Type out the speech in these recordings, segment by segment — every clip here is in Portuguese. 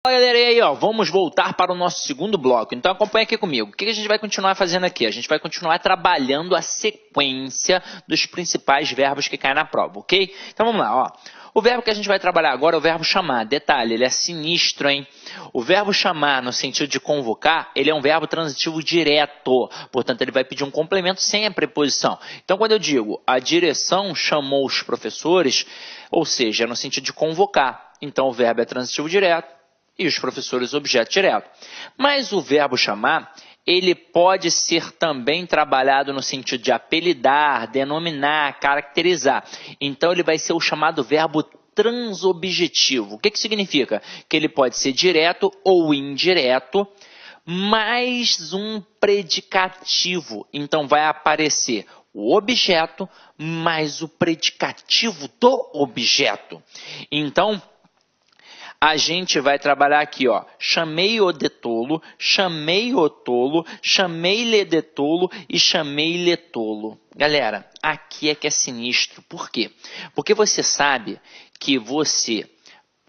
Fala galera, e aí ó, vamos voltar para o nosso segundo bloco, então acompanha aqui comigo. O que a gente vai continuar fazendo aqui? A gente vai continuar trabalhando a sequência dos principais verbos que caem na prova, ok? Então vamos lá, ó. O verbo que a gente vai trabalhar agora é o verbo chamar. Detalhe, ele é sinistro, hein? O verbo chamar, no sentido de convocar, ele é um verbo transitivo direto. Portanto, ele vai pedir um complemento sem a preposição. Então, quando eu digo a direção chamou os professores, ou seja, é no sentido de convocar. Então, o verbo é transitivo direto e os professores objeto direto. Mas o verbo chamar, ele pode ser também trabalhado no sentido de apelidar, denominar, caracterizar. Então, ele vai ser o chamado verbo transobjetivo. O que significa? Que ele pode ser direto ou indireto, mais um predicativo. Então, vai aparecer o objeto mais o predicativo do objeto. Então, a gente vai trabalhar aqui, ó, chamei-o de tolo, chamei-o tolo, chamei-lhe de tolo e chamei-lhe tolo. Galera, aqui é que é sinistro. Por quê? Porque você sabe que você,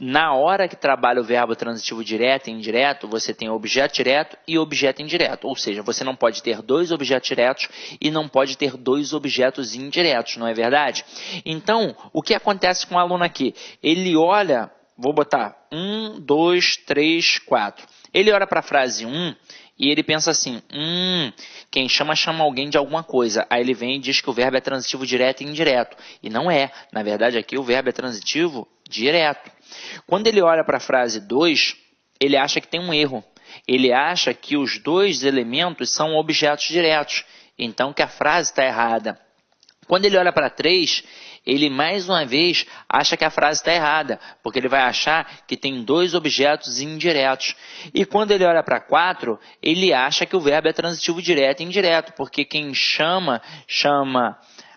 na hora que trabalha o verbo transitivo direto e indireto, você tem objeto direto e objeto indireto. Ou seja, você não pode ter dois objetos diretos e não pode ter dois objetos indiretos, não é verdade? Então, o que acontece com o aluno aqui? Ele olha... Vou botar 1, 2, 3, 4. Ele olha para a frase 1 e ele pensa assim, quem chama alguém de alguma coisa. Aí ele vem e diz que o verbo é transitivo direto e indireto. E não é. Na verdade, aqui o verbo é transitivo direto. Quando ele olha para a frase 2, ele acha que tem um erro. Ele acha que os dois elementos são objetos diretos. Então, que a frase está errada. Quando ele olha para 3, ele mais uma vez acha que a frase está errada, porque ele vai achar que tem dois objetos indiretos. E quando ele olha para 4, ele acha que o verbo é transitivo direto e indireto, porque quem chama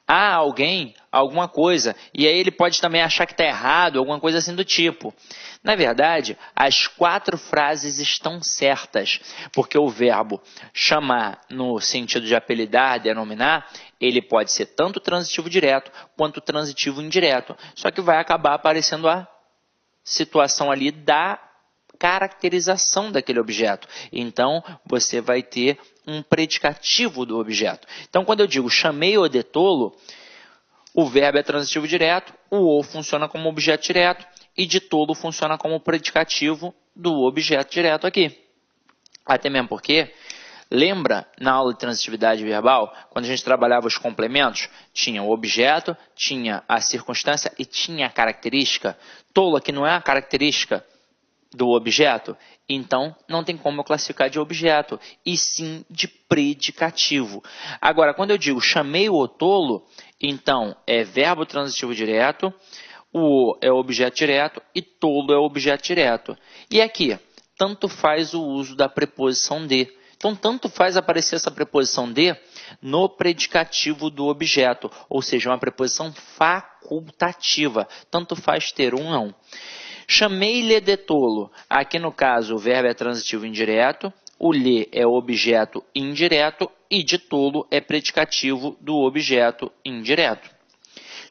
a alguém alguma coisa. E aí ele pode também achar que está errado, alguma coisa assim do tipo. Na verdade, as 4 frases estão certas, porque o verbo chamar, no sentido de apelidar, denominar, ele pode ser tanto transitivo direto quanto transitivo indireto. Só que vai acabar aparecendo a situação ali da caracterização daquele objeto. Então, você vai ter um predicativo do objeto. Então, quando eu digo chamei-o de tolo, o verbo é transitivo direto, o funciona como objeto direto e de tolo funciona como predicativo do objeto direto aqui. Até mesmo porque, lembra na aula de transitividade verbal, quando a gente trabalhava os complementos, tinha o objeto, tinha a circunstância e tinha a característica. Tolo aqui não é a característica do objeto, então não tem como eu classificar de objeto, e sim de predicativo. Agora, quando eu digo chamei-o tolo, então é verbo transitivo direto, o é objeto direto e tolo é objeto direto. E aqui, tanto faz o uso da preposição de. Então, tanto faz aparecer essa preposição de no predicativo do objeto, ou seja, uma preposição facultativa. Tanto faz ter um não. Chamei-lhe de tolo. Aqui, no caso, o verbo é transitivo indireto, o lhe é objeto indireto e de tolo é predicativo do objeto indireto.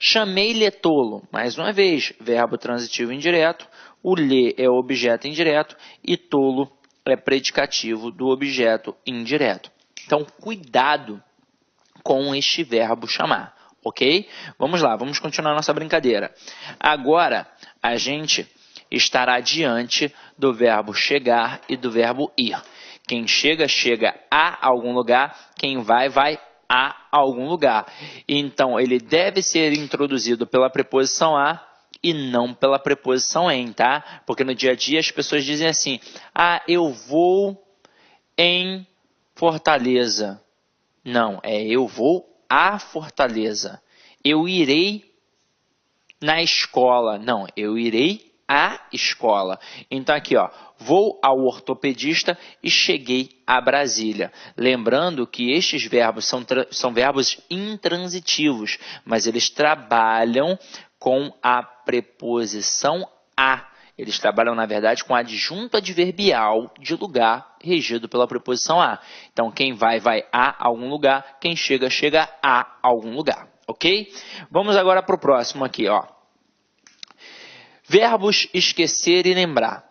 Chamei-lhe tolo. Mais uma vez, verbo transitivo indireto, o lhe é objeto indireto e tolo é predicativo do objeto indireto. Então, cuidado com este verbo chamar, ok? Vamos lá, vamos continuar nossa brincadeira. Agora, a gente estará diante do verbo chegar e do verbo ir. Quem chega, chega a algum lugar. Quem vai, vai a algum lugar. Então, ele deve ser introduzido pela preposição a e não pela preposição em, tá? Porque no dia a dia as pessoas dizem assim, eu vou em Fortaleza. Não, eu vou a Fortaleza. Eu irei na escola. Não, eu irei à escola. Então aqui, ó, vou ao ortopedista e cheguei a Brasília. Lembrando que estes verbos são verbos intransitivos, mas eles trabalham com a preposição a. Eles trabalham, na verdade, com adjunto adverbial de lugar regido pela preposição a. Então, quem vai, vai a algum lugar. Quem chega, chega a algum lugar. Ok? Vamos agora para o próximo aqui, ó. Verbos esquecer e lembrar.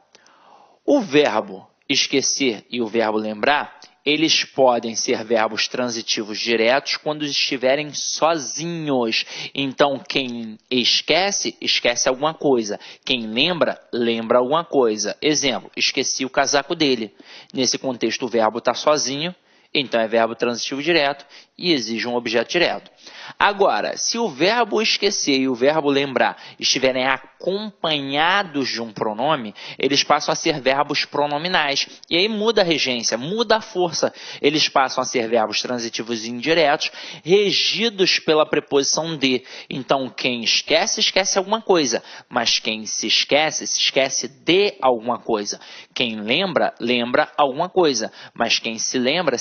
O verbo esquecer e o verbo lembrar, eles podem ser verbos transitivos diretos quando estiverem sozinhos. Então, quem esquece, esquece alguma coisa. Quem lembra, lembra alguma coisa. Exemplo, esqueci o casaco dele. Nesse contexto, o verbo está sozinho, então é verbo transitivo direto e exige um objeto direto. Agora, se o verbo esquecer e o verbo lembrar estiverem acompanhados de um pronome, eles passam a ser verbos pronominais. E aí muda a regência, muda a força. Eles passam a ser verbos transitivos indiretos, regidos pela preposição de. Então, quem esquece, esquece alguma coisa. Mas quem se esquece de alguma coisa. Quem lembra, lembra alguma coisa. Mas quem se lembra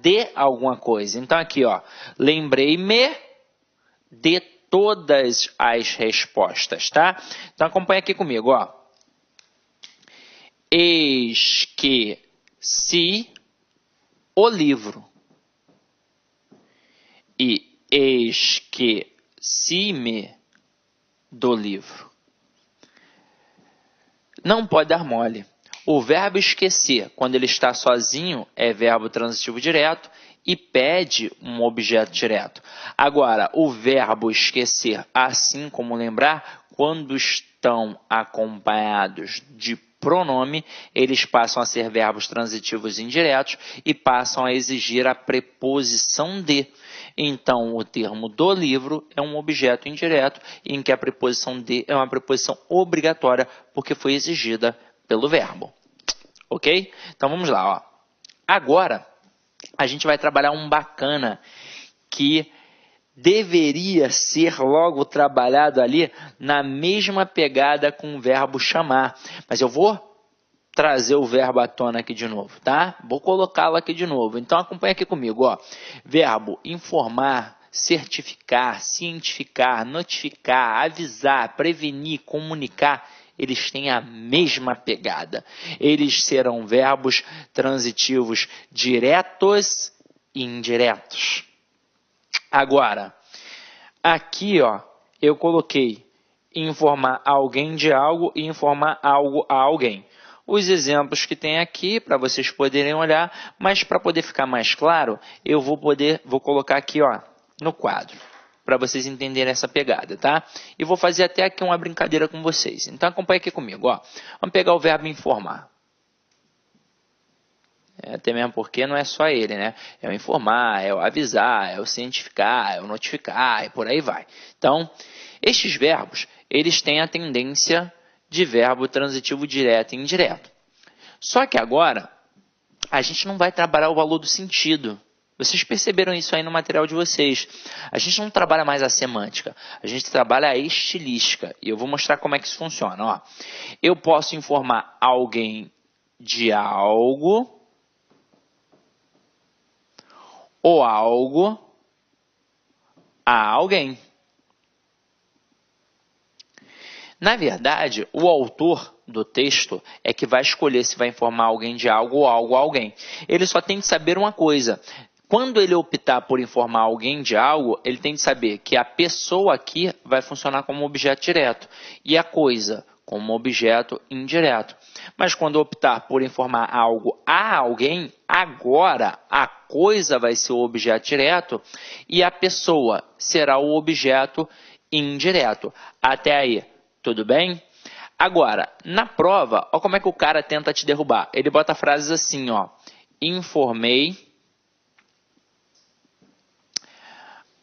de alguma coisa. Então, aqui, ó, lembrei-me de todas as respostas, tá? Então, acompanha aqui comigo, ó. Esqueci o livro. E esqueci-me do livro. Não pode dar mole. O verbo esquecer, quando ele está sozinho, é verbo transitivo direto e pede um objeto direto. Agora, o verbo esquecer, assim como lembrar, quando estão acompanhados de pronome, eles passam a ser verbos transitivos indiretos e passam a exigir a preposição de. Então, o termo do livro é um objeto indireto em que a preposição de é uma preposição obrigatória porque foi exigida pelo verbo. Ok? Então, vamos lá. Ó. Agora, a gente vai trabalhar um bacana que deveria ser logo trabalhado ali na mesma pegada com o verbo chamar. Mas eu vou trazer o verbo à tona aqui de novo, tá? Vou colocá-lo aqui de novo. Então, acompanha aqui comigo. Ó. Verbo informar, certificar, cientificar, notificar, avisar, prevenir, comunicar. Eles têm a mesma pegada. Eles serão verbos transitivos diretos e indiretos. Agora, aqui, ó, eu coloquei informar alguém de algo e informar algo a alguém. Os exemplos que tem aqui, para vocês poderem olhar, mas para poder ficar mais claro, eu vou colocar aqui, ó, no quadro, para vocês entenderem essa pegada, tá? E vou fazer até aqui uma brincadeira com vocês. Então, acompanhe aqui comigo, ó. Vamos pegar o verbo informar. Até mesmo porque não é só ele, né? É o informar, é o avisar, é o cientificar, é o notificar e por aí vai. Então, estes verbos, eles têm a tendência de verbo transitivo direto e indireto. Só que agora, a gente não vai trabalhar o valor do sentido. Vocês perceberam isso aí no material de vocês. A gente não trabalha mais a semântica, a gente trabalha a estilística. E eu vou mostrar como é que isso funciona. Ó. Eu posso informar alguém de algo ou algo a alguém. Na verdade, o autor do texto é que vai escolher se vai informar alguém de algo ou algo a alguém. Ele só tem que saber uma coisa. Quando ele optar por informar alguém de algo, ele tem que saber que a pessoa aqui vai funcionar como objeto direto e a coisa como objeto indireto. Mas quando optar por informar algo a alguém, agora a coisa vai ser o objeto direto e a pessoa será o objeto indireto. Até aí, tudo bem? Agora, na prova, olha como é que o cara tenta te derrubar. Ele bota frases assim, ó. Informei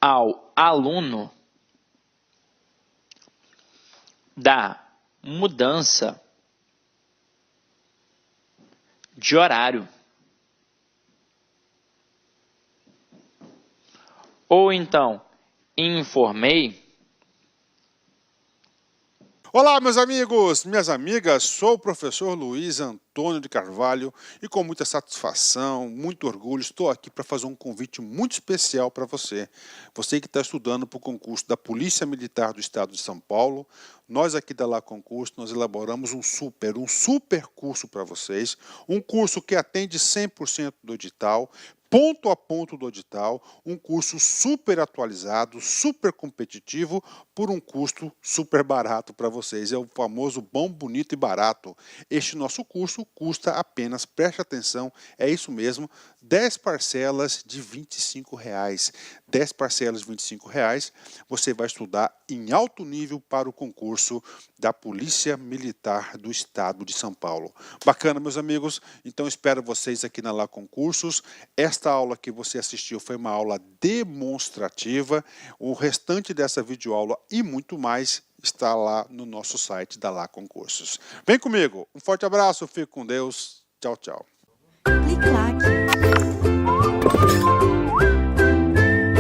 ao aluno da mudança de horário. Ou então, informei. Olá, meus amigos, minhas amigas, sou o professor Luiz Antônio de Carvalho e com muita satisfação, muito orgulho, estou aqui para fazer um convite muito especial para você. Você que está estudando para o concurso da Polícia Militar do Estado de São Paulo, nós aqui da Lá Concurso, nós elaboramos um super curso para vocês, um curso que atende 100% do edital, ponto a ponto do edital, um curso super atualizado, super competitivo, por um custo super barato para vocês. É o famoso bom, bonito e barato. Este nosso curso custa apenas, preste atenção, é isso mesmo, 10 parcelas de R$ 25. 10 parcelas de R$ 25, você vai estudar em alto nível para o concurso da Polícia Militar do Estado de São Paulo. Bacana, meus amigos? Então espero vocês aqui na Lá Concursos. Esta aula que você assistiu foi uma aula demonstrativa. O restante dessa videoaula e muito mais está lá no nosso site da Lá Concursos. Vem comigo. Um forte abraço, fique com Deus. Tchau, tchau. Clic-clac.